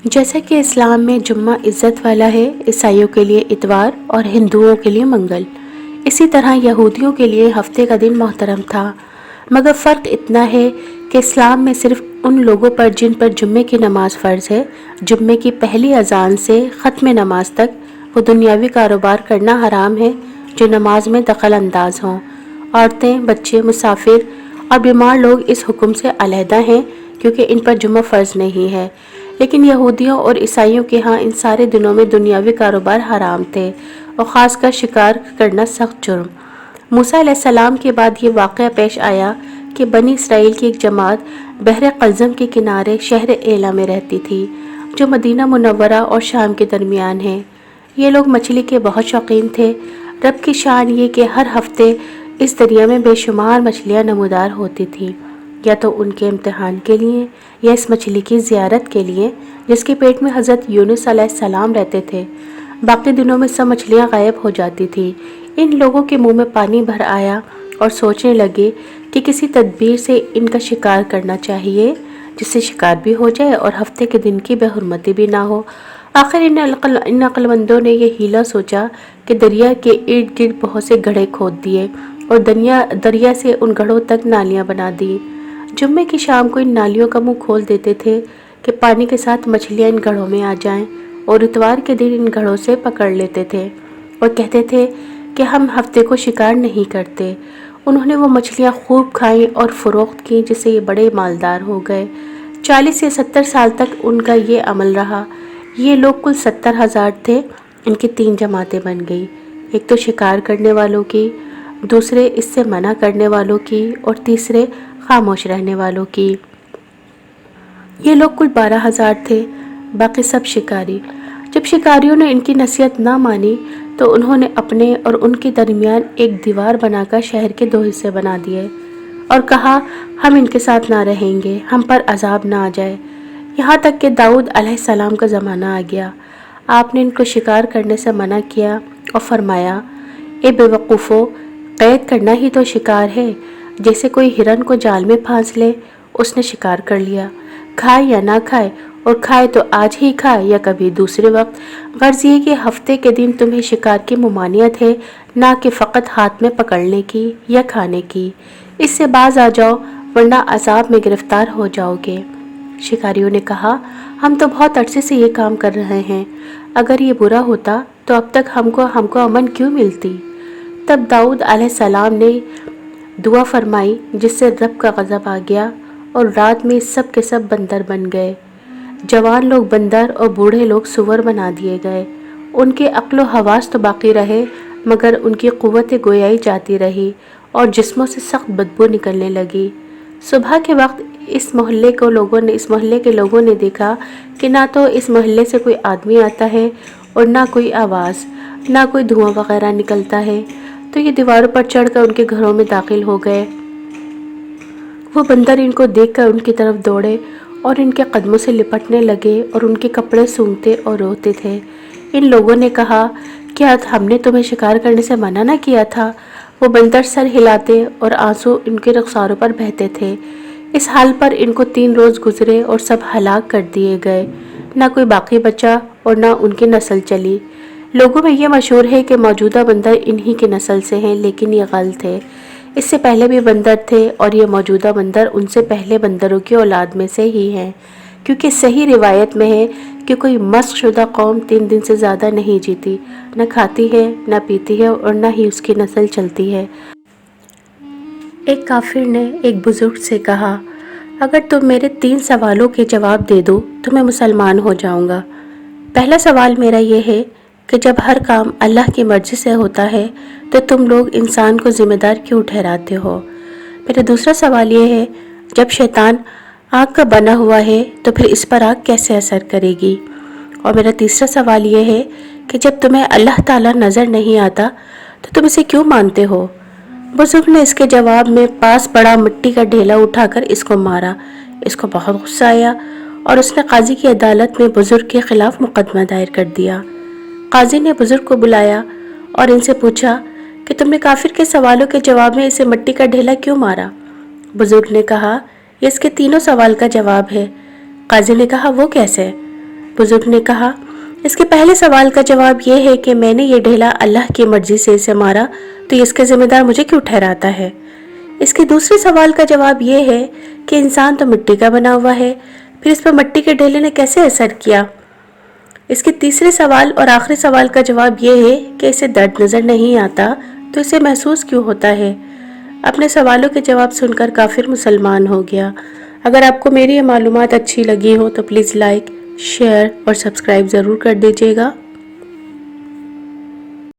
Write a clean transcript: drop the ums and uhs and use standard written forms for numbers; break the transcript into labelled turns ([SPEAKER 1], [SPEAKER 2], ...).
[SPEAKER 1] جیسا کہ اسلام میں جمعہ عزت والا ہے، عیسائیوں کے لیے اتوار اور ہندوؤں کے لیے منگل، اسی طرح یہودیوں کے لیے ہفتے کا دن محترم تھا، مگر فرق اتنا ہے کہ اسلام میں صرف ان لوگوں پر جن پر جمعے کی نماز فرض ہے، جمعے کی پہلی اذان سے ختم نماز تک وہ دنیاوی کاروبار کرنا حرام ہے جو نماز میں دخل انداز ہوں۔ عورتیں، بچے، مسافر اور بیمار لوگ اس حکم سے علیحدہ ہیں کیونکہ ان پر جمعہ فرض نہیں ہے، لیکن یہودیوں اور عیسائیوں کے ہاں ان سارے دنوں میں دنیاوی کاروبار حرام تھے اور خاص کر شکار کرنا سخت جرم۔ موسیٰ علیہ السلام کے بعد یہ واقعہ پیش آیا کہ بنی اسرائیل کی ایک جماعت بحر قلزم کے کنارے شہر ایلا میں رہتی تھی جو مدینہ منورہ اور شام کے درمیان ہے۔ یہ لوگ مچھلی کے بہت شوقین تھے۔ رب کی شان یہ کہ ہر ہفتے اس دریا میں بے شمار مچھلیاں نمودار ہوتی تھیں، یا تو ان کے امتحان کے لیے یا اس مچھلی کی زیارت کے لیے جس کے پیٹ میں حضرت یونس علیہ السلام رہتے تھے۔ باقی دنوں میں سب مچھلیاں غائب ہو جاتی تھیں۔ ان لوگوں کے منہ میں پانی بھر آیا اور سوچنے لگے کہ کسی تدبیر سے ان کا شکار کرنا چاہیے جس سے شکار بھی ہو جائے اور ہفتے کے دن کی بے حرمتی بھی نہ ہو۔ آخر ان عقل مندوں نے یہ ہیلا سوچا کہ دریا کے ارد گرد بہت سے گڑھے کھود دیے اور دریا سے ان گڑھوں تک نالیاں بنا دی۔ جمعے کی شام کو ان نالیوں کا منہ کھول دیتے تھے کہ پانی کے ساتھ مچھلیاں ان گڑھوں میں آ جائیں، اور اتوار کے دن ان گڑھوں سے پکڑ لیتے تھے اور کہتے تھے کہ ہم ہفتے کو شکار نہیں کرتے۔ انہوں نے وہ مچھلیاں خوب کھائیں اور فروخت کیں جس سے یہ بڑے مالدار ہو گئے۔ 40 سے 70 سال تک ان کا یہ عمل رہا۔ یہ لوگ کل 70,000 تھے۔ ان کی 3 جماعتیں بن گئی، ایک تو شکار کرنے والوں کی، دوسرے اس سے منع کرنے والوں کی، اور تیسرے خاموش رہنے والوں کی۔ یہ لوگ کل 12,000 تھے، باقی سب شکاری۔ جب شکاریوں نے ان کی نصیحت نہ مانی تو انہوں نے اپنے اور ان کے درمیان ایک دیوار بنا کر شہر کے 2 حصے بنا دیے اور کہا ہم ان کے ساتھ نہ رہیں گے، ہم پر عذاب نہ آ جائے۔ یہاں تک کہ داؤد علیہ السلام کا زمانہ آ گیا۔ آپ نے ان کو شکار کرنے سے منع کیا اور فرمایا، اے بے وقوفو، قید کرنا ہی تو شکار ہے۔ جیسے کوئی ہرن کو جال میں پھانس لے، اس نے شکار کر لیا، کھائے یا نہ کھائے، اور کھائے تو آج ہی کھائے یا کبھی دوسرے وقت۔ غرض یہ کہ ہفتے کے دن تمہیں شکار کی ممانعت ہے، نہ کہ فقط ہاتھ میں پکڑنے کی یا کھانے کی۔ اس سے باز آ جاؤ ورنہ عذاب میں گرفتار ہو جاؤ گے۔ شکاریوں نے کہا، ہم تو بہت عرصے سے یہ کام کر رہے ہیں، اگر یہ برا ہوتا تو اب تک ہم کو امن کیوں ملتی؟ تب داؤد علیہ السلام نے دعا فرمائی جس سے رب کا غضب آ گیا، اور رات میں سب کے سب بندر بن گئے۔ جوان لوگ بندر اور بوڑھے لوگ سور بنا دیے گئے۔ ان کے عقل و حواس تو باقی رہے مگر ان کی قوت گویائی جاتی رہی اور جسموں سے سخت بدبو نکلنے لگی۔ صبح کے وقت اس محلے کے لوگوں نے دیکھا کہ نہ تو اس محلے سے کوئی آدمی آتا ہے اور نہ کوئی آواز، نہ کوئی دھواں وغیرہ نکلتا ہے، تو یہ دیواروں پر چڑھ کر ان کے گھروں میں داخل ہو گئے۔ وہ بندر ان کو دیکھ کر ان کی طرف دوڑے اور ان کے قدموں سے لپٹنے لگے اور ان کے کپڑے سونگھتے اور روتے تھے۔ ان لوگوں نے کہا، کیا ہم نے تمہیں شکار کرنے سے منع نہ کیا تھا؟ وہ بندر سر ہلاتے اور آنسو ان کے رخساروں پر بہتے تھے۔ اس حال پر ان کو 3 روز گزرے اور سب ہلاک کر دیے گئے، نہ کوئی باقی بچا اور نہ ان کی نسل چلی۔ لوگوں میں یہ مشہور ہے کہ موجودہ بندر انہی کی نسل سے ہیں، لیکن یہ غلط ہے۔ اس سے پہلے بھی بندر تھے اور یہ موجودہ بندر ان سے پہلے بندروں کی اولاد میں سے ہی ہیں، کیونکہ صحیح روایت میں ہے کہ کوئی مسخ شدہ قوم 3 دن سے زیادہ نہیں جیتی، نہ کھاتی ہے، نہ پیتی ہے اور نہ ہی اس کی نسل چلتی ہے۔ ایک کافر نے ایک بزرگ سے کہا، اگر تم میرے 3 سوالوں کے جواب دے دو تو میں مسلمان ہو جاؤں گا۔ پہلا سوال میرا یہ ہے کہ جب ہر کام اللہ کی مرضی سے ہوتا ہے تو تم لوگ انسان کو ذمہ دار کیوں ٹھہراتے ہو؟ میرا دوسرا سوال یہ ہے، جب شیطان آگ کا بنا ہوا ہے تو پھر اس پر آگ کیسے اثر کرے گی؟ اور میرا تیسرا سوال یہ ہے کہ جب تمہیں اللہ تعالیٰ نظر نہیں آتا تو تم اسے کیوں مانتے ہو؟ بزرگ نے اس کے جواب میں پاس پڑا مٹی کا ڈھیلا اٹھا کر اس کو مارا۔ اس کو بہت غصہ آیا اور اس نے قاضی کی عدالت میں بزرگ کے خلاف مقدمہ دائر کر دیا۔ قاضی نے بزرگ کو بلایا اور ان سے پوچھا کہ تم نے کافر کے سوالوں کے جواب میں اسے مٹی کا ڈھیلا کیوں مارا؟ بزرگ نے کہا، یہ اس کے تینوں سوال کا جواب ہے۔ قاضی نے کہا، وہ کیسے؟ بزرگ نے کہا، اس کے پہلے سوال کا جواب یہ ہے کہ میں نے یہ ڈھیلا اللہ کی مرضی سے اسے مارا تو اس کا ذمہ دار مجھے کیوں ٹھہراتا ہے؟ اس کے دوسرے سوال کا جواب یہ ہے کہ انسان تو مٹی کا بنا ہوا ہے، پھر اس پر مٹی کے ڈھیلے نے کیسے اثر کیا؟ اس کے تیسرے سوال اور آخری سوال کا جواب یہ ہے کہ اسے درد نظر نہیں آتا تو اسے محسوس کیوں ہوتا ہے؟ اپنے سوالوں کے جواب سن کر کافر مسلمان ہو گیا۔ اگر آپ کو میری یہ معلومات اچھی لگی ہو تو پلیز لائک، شیئر اور سبسکرائب ضرور کر دیجیے گا۔